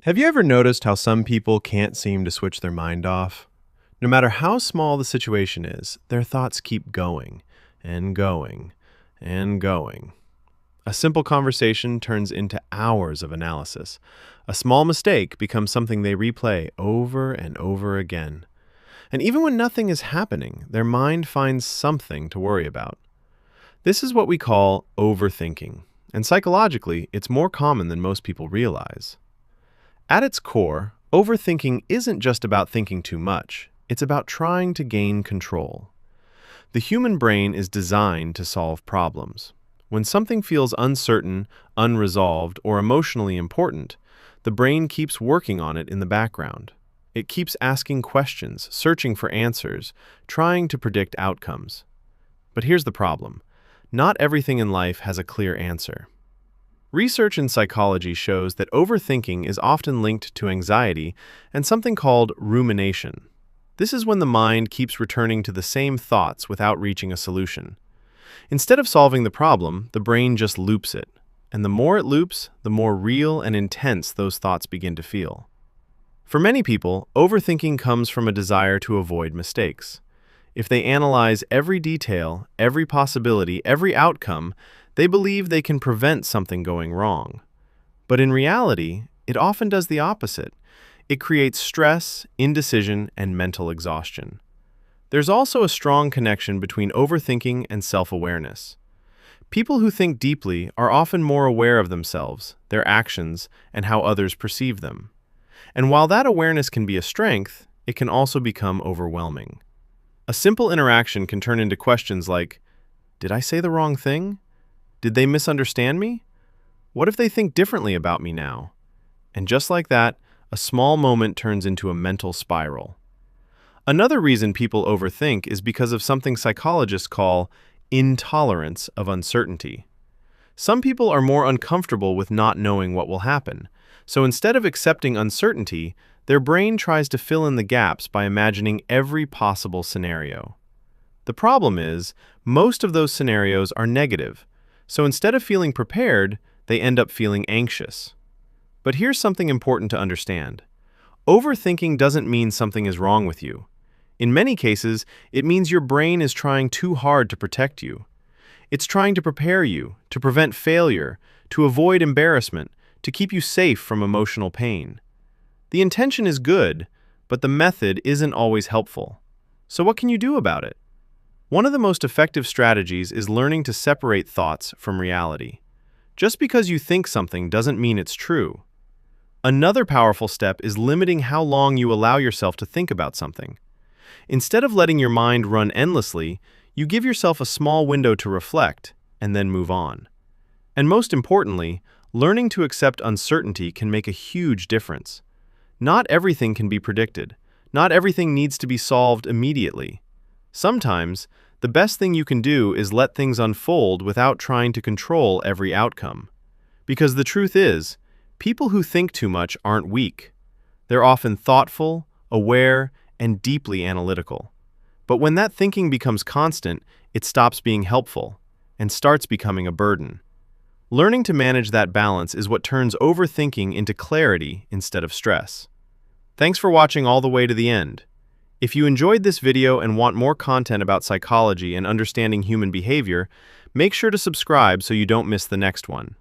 Have you ever noticed how some people can't seem to switch their mind off? No matter how small the situation is, their thoughts keep going and going and going. A simple conversation turns into hours of analysis. A small mistake becomes something they replay over and over again. And even when nothing is happening, their mind finds something to worry about. This is what we call overthinking. And psychologically, it's more common than most people realize. At its core, overthinking isn't just about thinking too much. It's about trying to gain control. The human brain is designed to solve problems. When something feels uncertain, unresolved, or emotionally important, the brain keeps working on it in the background. It keeps asking questions, searching for answers, trying to predict outcomes. But here's the problem. Not everything in life has a clear answer. Research in psychology shows that overthinking is often linked to anxiety and something called rumination. This is when the mind keeps returning to the same thoughts without reaching a solution. Instead of solving the problem, the brain just loops it. And the more it loops, the more real and intense those thoughts begin to feel. For many people, overthinking comes from a desire to avoid mistakes. If they analyze every detail, every possibility, every outcome, they believe they can prevent something going wrong. But in reality, it often does the opposite. It creates stress, indecision, and mental exhaustion. There's also a strong connection between overthinking and self-awareness. People who think deeply are often more aware of themselves, their actions, and how others perceive them. And while that awareness can be a strength, it can also become overwhelming. A simple interaction can turn into questions like, "Did I say the wrong thing? Did they misunderstand me? What if they think differently about me now?" And just like that, a small moment turns into a mental spiral. Another reason people overthink is because of something psychologists call intolerance of uncertainty. Some people are more uncomfortable with not knowing what will happen, so instead of accepting uncertainty, their brain tries to fill in the gaps by imagining every possible scenario. The problem is, most of those scenarios are negative, so instead of feeling prepared, they end up feeling anxious. But here's something important to understand. Overthinking doesn't mean something is wrong with you. In many cases, it means your brain is trying too hard to protect you. It's trying to prepare you, to prevent failure, to avoid embarrassment, to keep you safe from emotional pain. The intention is good, but the method isn't always helpful. So what can you do about it? One of the most effective strategies is learning to separate thoughts from reality. Just because you think something doesn't mean it's true. Another powerful step is limiting how long you allow yourself to think about something. Instead of letting your mind run endlessly, you give yourself a small window to reflect and then move on. And most importantly, learning to accept uncertainty can make a huge difference. Not everything can be predicted. Not everything needs to be solved immediately. Sometimes, the best thing you can do is let things unfold without trying to control every outcome. Because the truth is, people who think too much aren't weak. They're often thoughtful, aware, and deeply analytical. But when that thinking becomes constant, it stops being helpful and starts becoming a burden. Learning to manage that balance is what turns overthinking into clarity instead of stress. Thanks for watching all the way to the end. If you enjoyed this video and want more content about psychology and understanding human behavior, make sure to subscribe so you don't miss the next one.